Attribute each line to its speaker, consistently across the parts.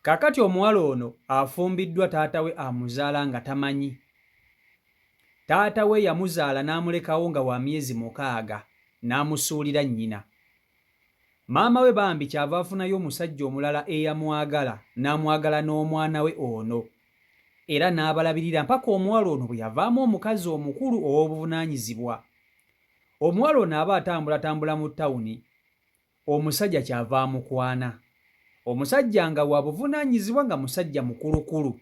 Speaker 1: Kaakati omuwala ono afumbiddwa taata we amuzaala nga tamanyi. Taata we yamuzaala n'amulekawo nga wa myezi 6 n'amusuulira nnyina. Maama we bambi kyava afunayo omusajja omulala eyamwagala n'amwagala n'omwana we ono, era n'abalabirira mpaka omuwala ono bwe yavaamu omukazi omukulu ow'obuvunaanyizibwa. Omuwala ono aba atambulatambula mu ttawuni, omusajja kyava amukwana. Omusajja nga wa buvunaanyizibwa, nga musajja mukulukulu,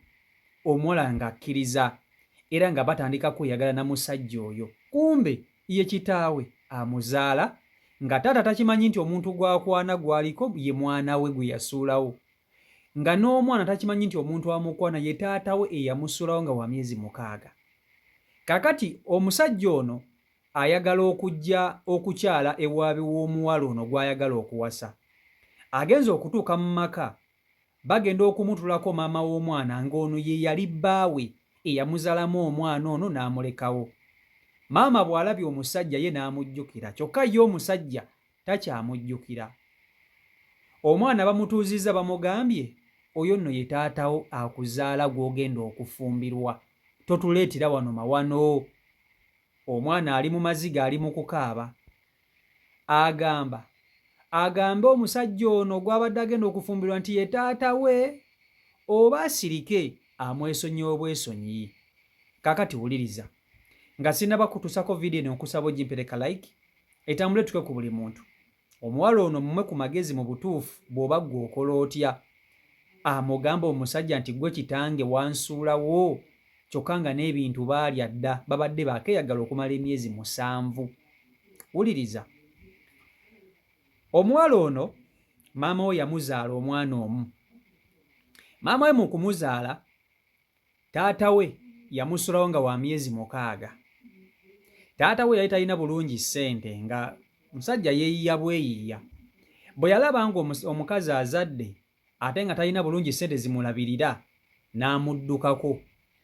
Speaker 1: omuwala ng'akkiriza era nga batandika kweyagala na musajja oyo. Kumbe ye kitaawe amuzaala, nga taata takimanyi nti omuntu gw'akwana gw'aliko ye mwana we gwe yasuulawo, nga n'omwana takimanyi nti omuntu amukwana ye taata we eyamusuulawo nga wa myezi 6. Kaakati omusajja ono ayagala okujja okukyala ewaabe w'omuwala ono gw'ayagala okuwasa. Agenza okutuuka mu maka, bagenda okumutulako maama w'omwana ng'ono ye yali bbaawe eyamuzaalamu omwana ono n'amulekawo. Maama bw'alabye omusajja ye n'amujjukira, kyokka ye omusajja takyamujjukira. Omwana bamutuuzizza bamugambye, oyo nno ye taatawo akuzaala gw'ogenda okufumbirwa, totuleetera wano mawano. Omwana ali mu maziga, ali mu kukaaba. Agambe omusajja ono gw'abadde agenda okufumbirwa nti ye taata we, oba asirike amwesonyi obwesonyi. Kaakati wuliriza, nga sinaba kutusako vidiyo n'okusaba ogimpereka like, etambule tuke ku buli muntu. Omuwala ono mumwe ku magezi mu butuufu bw'oba ggwe okola otya. Amugamba omusajja nti gwe kitange wansuulawo, kyokka nga n'ebintu baalya dda, babadde baakeyagala okumala emyezi 7. Wuliriza, omuwala ono maama we yamuzaala omwana omu. Maama we mu kumuzaala, taata we yamusuulawo nga wa myezi 6. Taata we yali talina bulungi ssente, nga musajja yeeyiya bweyiiya. Bwe yalaba nga omukazi azadde ate nga talina bulungi ssente zimulabirira, n'amuddukako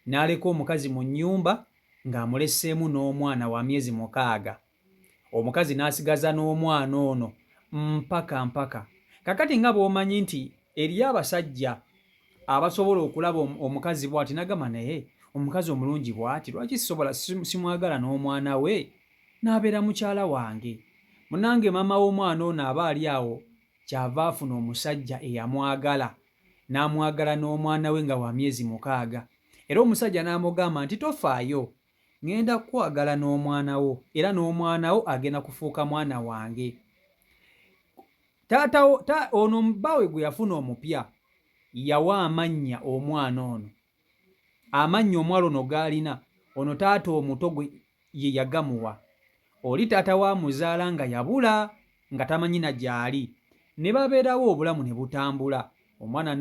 Speaker 1: n'aleka omukazi mu nnyumba ng'amuleseemu n'omwana wa myezi 6. Omukazi n'asigaza n'omwana ono mpaka. Kakati nga bw'omanyi nti eriyo abasajja abasobola okulaba omukazi bw'ati n'agamba naye omukazi omulungi bw'ati, lwaki simwagala n'omwana we n'abeera mukyala wange. Munange maama w'omwana ono aba ali awo kyava afuna omusajja eyamwagala, n'amwagala n'omwana we nga wa myezi 6. Era omusajja n'amugamba nti tofaayo, ŋŋenda kukwagala n'omwana wo, era n'omwana wo agenda kufuuka mwana wange. Ono bbaawe gwe yafuna omupya yawa amannya omwana ono. Amannya omuwala ono g'alina, ono taata omuto gwe ye yagamuwa. Oli taata w'amuzaala nga yabula, nga tamanyi na gy'ali. Ne babeerawo obulamu ne butambula. Omwana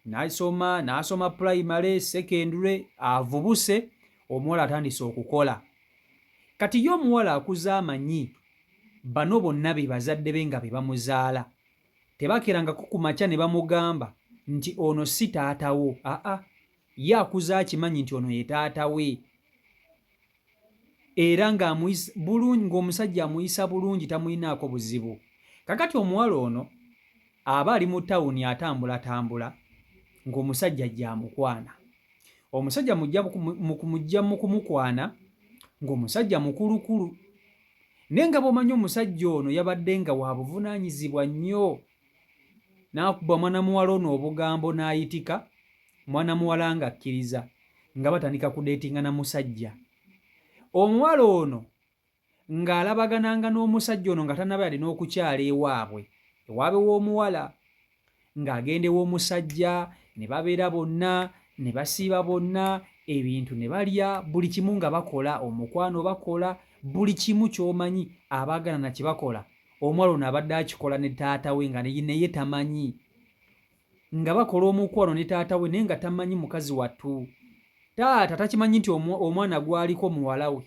Speaker 1: n'asoma pulayimale, sekendule, avubuse, omuwala atandise okukola. Kati ye omuwala akuze amanyi bano bonna be bazadde be nga be bamuzaala. Tebakerangako ku makya ne bamugamba nti ono si taata wo. Ye akuze akimanyi nti ono ye taata we. Era ng'omusajja amuyisa bulungi, tamuyinaako buzibu. Kakati omuwala ono aba ali mu ttawuni atambulatambula, ng'omusajja gy'amukwana. Omusajja mujja mu kumukwana ng'omusajja mukulukulu. Naye nga bw'omanyi omusajja ono yabadde nga wa buvunaanyizibwa nnyo. N'akuba mwana muwala ono obugambo n'ayitika, mwana muwala ng'akkiriza, nga batandika kudeetinga na musajja. Omuwala ono ng'alabagananga n'omusajja ono nga tannaba yali n'okukyala ewaabwe w'omuwala, ng'agenda ew'omusajja, ne babeera bonna, ne basiiba bonna, ebintu ne balya, buli kimu nga bakola, omukwano bakola, buli kimu ky'omanyi abaagala na kye bakola. Omuwala ono abadde akikola ne taata we nga naye tamanyi, nga bakola omukwano ne taata we naye nga tamanyi mukazi wattu. Taata takimanyi nti omwana gwaliko muwala we.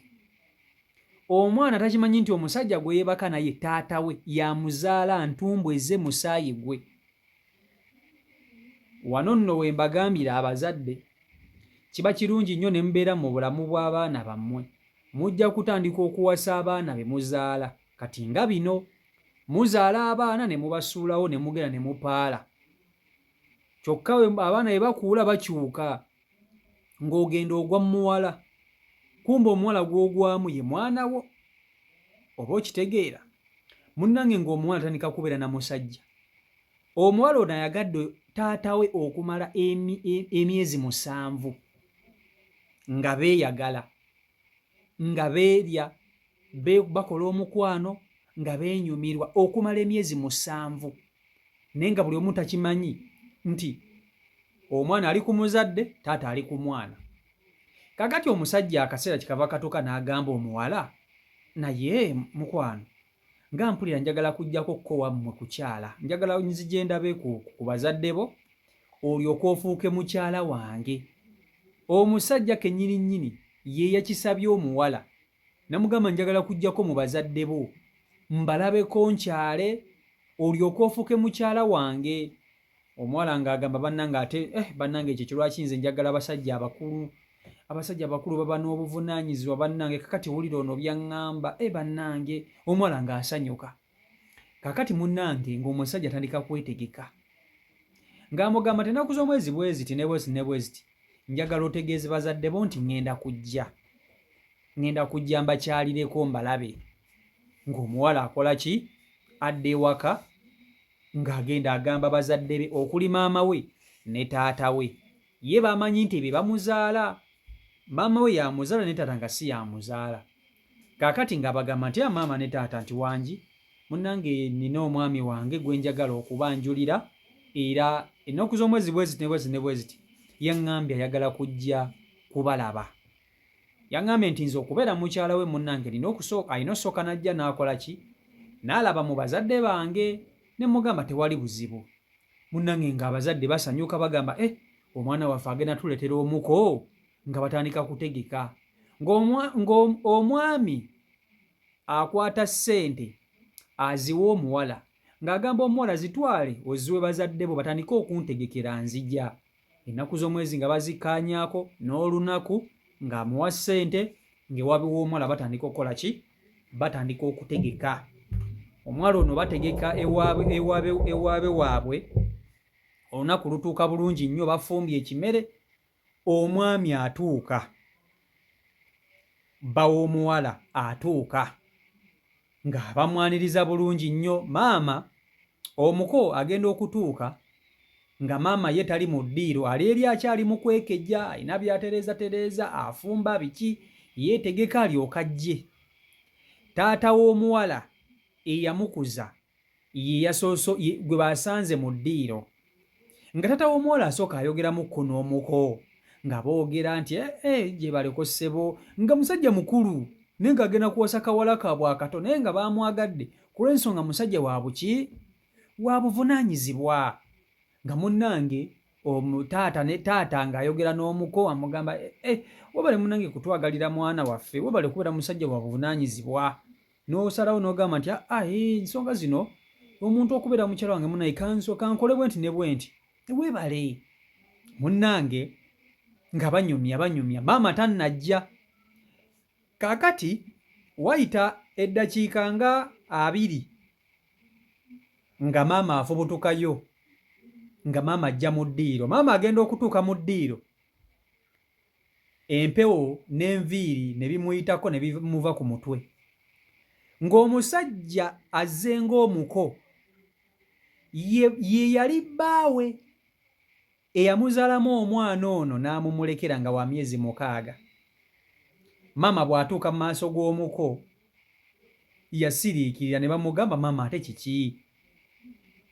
Speaker 1: Omwana takimanyi nti omusajja gwe yeebaka naye taata we yamuzaala, ntumbwe ze musaayi gwe. Wano nno we mbagambira abazadde, kiba kirungi nnyo ne mubeera mu bulamu bw'abaana bammwe, mujja kutandika okuwasa abaana be muzaala. Kati nga bino muzaala abaana ne mubasuulawo ne mugenda ne mupaala. kyokka abaana bwe bakuula bakyuka ng'ogenda ogwa muwala, kumba omuwala gw'ogwamu ye mwana wo. Oba okitegeera? Munnange ng'omuwala tandika kubeera na musajja, omuwala ono ayagadde taata we okumala emyezi 7 nga beeyagala, nga beerya, bakola omukwano, nga beenyumirwa okumala emyezi 7, naye nga buli omu takimanyi nti omwana ali ku muzadde, taata ali ku mwana. Kakati omusajja akaseera kikava katuuka n'agamba omuwala, naye mukwano, nga mpulira njagala kujjako kko wammwe kukyala, njagala nzije ndabe ku bazadde bo olyoke ofuuke mukyala wange. Omusajja kennyini ye yakisabye omuwala, namugamba njagala kujjako mu bazadde bo mbalabeko nkyale olyoke ofuuke mukyala wange. Omuwala ng'agamba bannange ate bannange ekyo kirwaki nze njagala abasajja abakulu baba n'obuvunaanyizibwa bannange, kakati wulira ono byaŋŋamba bannange. Omuwala ng'asanyuka. Kakati munnange ng'omusajja atandika kwetegeka ng'amugamba nti ennaku z'omwezi bwe ziti ne bwe ziti njagala otegeeze bazadde bo nti ŋŋenda kujja mbakyalireko mbalabe. Ng'omuwala akola ki? Adda ewaka ng'agenda agamba bazadde be okuli maama we ne taata we. Ye bamanyi nti be bamuzaala, maama we yamuzaala ne taata nga si yamuzaala. Kaakati ng'abagamba nti maama ne taata nti wangi munnange nina omwami wange gwe njagala okubanjulira, era ennaku z'omwezi bwe ziti yaŋŋambye ayagala kujja kubalaba. Yaŋŋambye nti nze okubeera mukyala we munnange alina osooka n'ajja n'akola ki? N'alaba mu bazadde bange. Ne mugamba tewali buzibu. Munnange ng'abazadde basanyuka bagamba omwana waffe agenda tuleetera omuko, nga batandika kutegeka. Ng'omwami akwata ssente aziwa omuwala ng'agamba omuwala zitwale oziwe bazadde bo batandike okuntegekera nzija. Ennaku z'omwezi nga bazikkaanyaako n'olunaku ng'amuwa ssente, ng'ewaabwe w'omuwala batandika okukola ki? Batandika okutegeka. Omuwala ono bategeka ewaabe waabwe, olunaku lutuuka bulungi nnyo, bafumbye ekimere, omwami atuuka, bba w'omuwala atuuka ng'abamwaniriza bulungi nnyo. Maama omuko agenda okutuuka nga maama ye tali mu ddiiro, ali eri akyali mu kwekejja, alina byatereeza afumba biki, yeetegeka alyoka ajje. Taata w'omuwala eyamukuza gwe basanze mu ddiiro, nga taata w'omuwala asooka ayogeramukko n'omuko nga boogera nti gye baleko ssebo, nga musajja mukulu naye ng'agenda kuwasa kawala kaabwe akato, naye nga baamwagadde ku lw'ensonga musajja wa buki? Wa buvunaanyizibwa. Nga munnange taata ng'ayogera n'omuko amugamba webale munnange kutwagalira mwana waffe, webale kubeera musajja wa buvunaanyizibwa. N'osalawo n'ogamba nti ensonga zino omuntu okubeera mukyala wange munnange kankole bwe nti ne bwe nti weebale. Munnange nga banyumya maama tannajja. Kaakati wayita eddakiika nga 2 nga maama afubutukayo, nga maama ajja mu ddiiro. Maama agenda okutuuka mu ddiiro, empewo n'enviiri ne bimuyitako ne bimuva ku mutwe, ng'omusajja azze ng'omuko ye yali bbaawe eyamuzaalamu omwana ono n'amumulekera nga wa myezi 6. Maama bw'atuuka mu maaso g'omuko yasiriikirira, ne bamugamba maama ate kiki?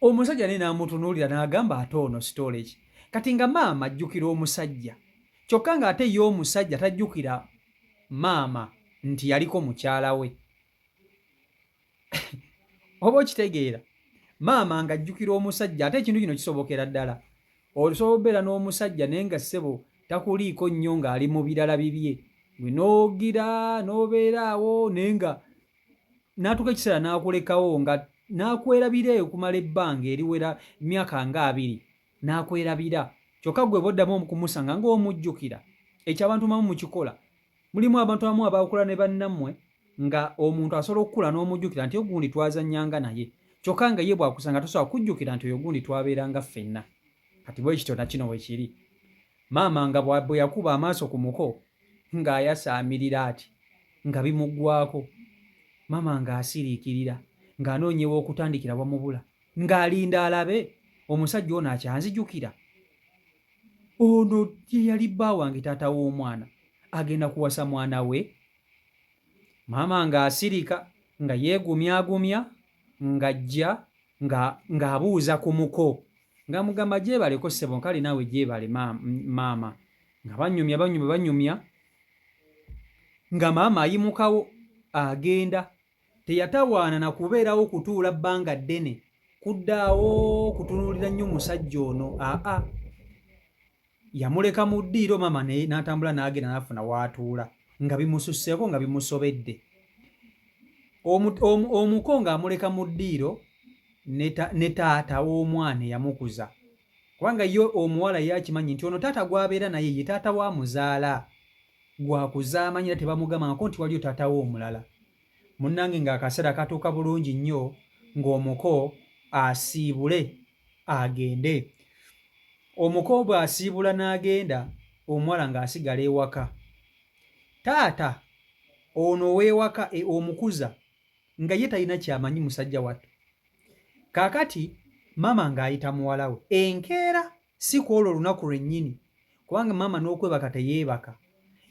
Speaker 1: Omusajja naye n'amutunuulira n'agamba ate ono storage. Kati nga maama ajjukira omusajja, kyokka ng'ate ye omusajja tajjukira maama nti yaliko mukyala we. Oba okitegeera? Maama ng'ajjukira omusajja, ate ekintu kino kisobokera ddala. Osobola obeera n'omusajja naye nga ssebo takuliiko nnyo ng'ali mu birala bibye, gwe n'ogira n'obeera awo naye nga n'atuuka ekiseera n'akulekawo nga n'akwerabira okumala ebbanga eriwera myaka nga 2, n'akwerabira. Kyokka gwe boddamu okumusanga ng'omujjukira. Ekyo abantu mamu mukikola. Mulimu abantu abamu abakola ne bannammwe nga omuntu asobola okukula n'omujjukira nti ogundi twazannyanga naye, kyokka nga ye bw'akusanga tosobola kujjukira nti oyo gundi twabeeranga ffenna. kati bwe kityo na kino wekiri. Maama nga bwe yakuba amaaso ku muko ng'ayasaamirira ati nga bimuggwako, maama ng'asiriikirira ng'anoonyewa okutandikira wamubula ng'alinda alabe omusajja ono akyanzijukira. Ono ye yali bba wange taata w'omwana agenda kuwasa mwana we. Maama ng'asirika nga yeegumyagumya ng'ajja ng'abuuza ku muko ng'amugamba gyebaleko ssebo nkale naawe gyebale maama, nga banyumya nga maama ayimukawo agenda. Teyatawaana na kubeerawo kutuula bbanga ddene kuddaawo kutunuulira nnyo omusajja ono. Yamuleka mu ddiiro maama n'atambula n'agenda n'afuna w'atuula nga bimususseeko nga bimusobedde. Omuko ng'amuleka mu ddiiro ne taata w'omwana eyamukuza, kubanga ye omuwala yakimanyi nti ono taata gw'abeera naye ye taata w'amuzaala, gwakuzaamanyira tebamugambako nti waliyo taata w'omulala. Munnange ng'akaseera katuuka bulungi nnyo ng'omuko asiibule agende. Omuko bw'asiibula n'agenda, omuwala ng'asigala ewaka. Taata ono ow'ewaka omukuza nga ye talina kyamanyi musajja wattu. Kaakati maama ng'ayita muwala we enkeera, si ku olwo olunaku lwennyini, kubanga maama n'okwebaka teyeebaka.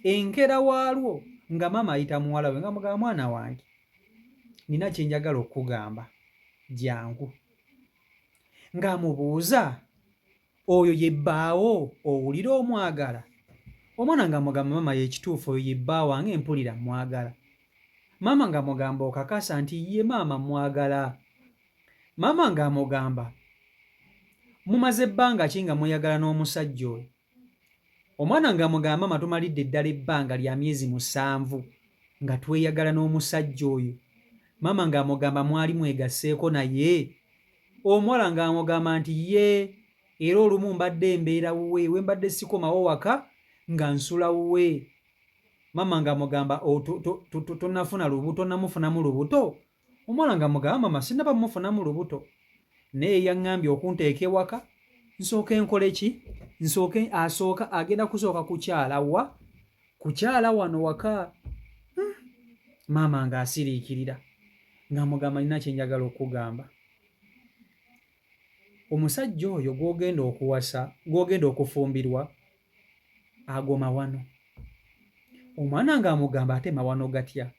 Speaker 1: Enkeera waalwo nga maama ayita muwala we ng'amugamba mwana wange, nina kye njagala okukugamba, jangu. Ng'amubuuza oyo ye bbaawo owulira omwagala? Omwana ng'amugamba maama y'ekituufu oyo ye bba wange mpulira mwagala. Maama ng'amugamba okakasa nti ye maama mwagala. Maama ng'amugamba mumaze ebbanga ki nga mweyagala n'omusajja oyo? Omwana ng'amugamba maama tumalidde ddala ebbanga lya myezi 7 nga tweyagala n'omusajja oyo. Maama ng'amugamba mwali mwegasseeko naye? Omuwala ng'amugamba nti ye, era olumu mbadde embeera wuwe, we mbadde sikomawo waka nga nsula wuwe. Maama ng'amugamba tonnafuna lubuto, namufunamu lubuto? Omuwala ng'amugamba maama sinnaba mmufunamu lubuto, naye yaŋŋambye okunteeka ewaka nsooke nkole ki? Asooka agenda kusooka kukyala wa? Kukyala wano waka. Maama ng'asiriikirira ng'amugamba nina kye njagala okukugamba. Omusajja oyo gw'ogenda okuwasa, gw'ogenda okufumbirwa agoma wano. Omwana ng'amugamba ate mawano gatya?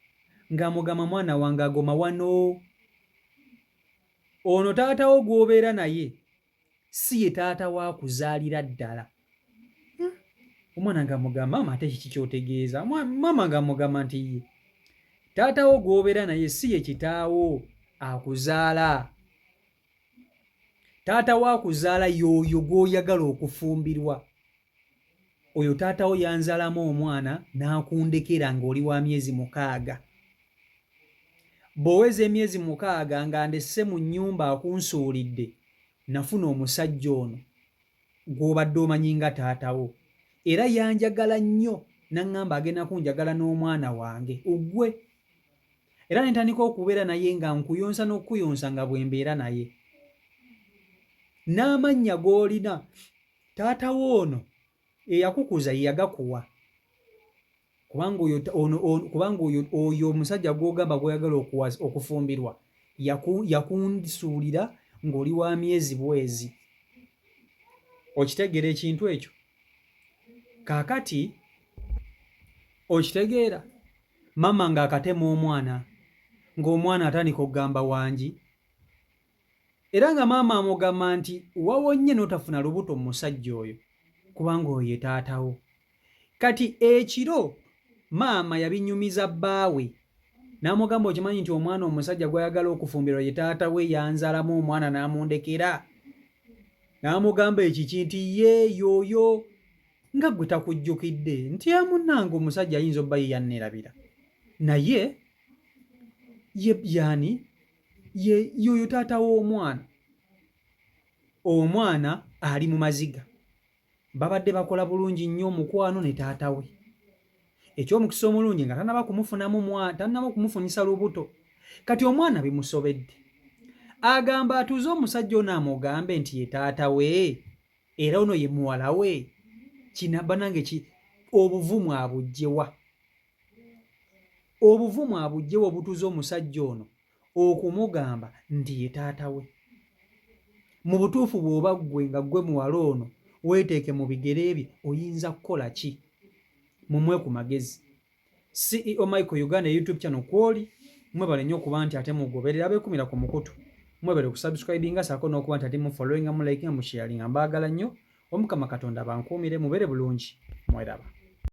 Speaker 1: Ng'amugamba mwana wange agoma wano. Ono taata wo gw'obeera naye si ye taata waakuzaalira ddala. Omwana ng'amugamba maama ate kiki ky'otegeeza? Maama ng'amugamba nti ye taata wo gw'obeera naye si ye kitaawo akuzaala. Taata waakuzaala y'oyo gw'oyagala okufumbirwa. Oyo taata wo yanzaalamu omwana n'akundekera ng'oli wa myezi 6. Bw'oweza emyezi 6 nga ndesse mu nnyumba akunsuulidde, nafuna omusajja ono gw'obadde omanyi nga taata wo, era yanjagala nnyo n'aŋŋamba agenda kunjagala n'omwana wange ogwe. Era ne ntandika okubeera naye nga nkuyonsa n'okuyonsa nga bwe mbeera naye. N'amannya g'olina taata wo ono eyakukuza ye yagakuwa, kubanga oyo omusajja gw'ogamba gw'oyagala okufumbirwa yakunsuulira ng'oli wa myezi bwezi. Okitegeera ekintu ekyo? Kaakati okitegeera? Maama ng'akatema omwana, ng'omwana atandika okugamba wangi, era nga maama amugamba nti wawonye n'otafuna lubuto mu musajja oyo kubanga oyo ye taatawo. Kati ekiro maama yabinyumiza bbaawe n'amugamba okimanyi nti omwana omusajja gw'ayagala okufumbirwa ye taata we yanzaalamu omwana n'amundekera. N'amugamba ekiki nti ye yooyo nga gwe takujjukidde nti munnange omusajja ayinza obba ye yanneerabira naye ye yani yoyo taata w'omwana. Omwana ali mu maziga, babadde bakola bulungi nnyo omukwano ne taata we. Eky'omukisa omulungi nga tannaba kumufunyisa lubuto. Kati omwana bimusobedde, agamba atuuze omusajja ono amugambe nti ye taata we. era ono ye muwala we banange obuvumu abugyewa obutuze omusajja ono okumugamba nti ye taata we. Mu butuufu bw'oba ggwe nga ggwe muwala ono weeteeke mu bigere bye oyinza kukola ki? Mumwe ku magezi. CEO Michael Uganda YouTube channel kwoli mwebale nnyo okuba nti ate mugoberera abeekumira ku mukutu. Mwebale kusubscribinga saako n'okuba nti ate mu followinga mu likinga mu sharinga. Mbaagala nnyo. Omukama Katonda bankuumire mubeere bulungi. Mweraba.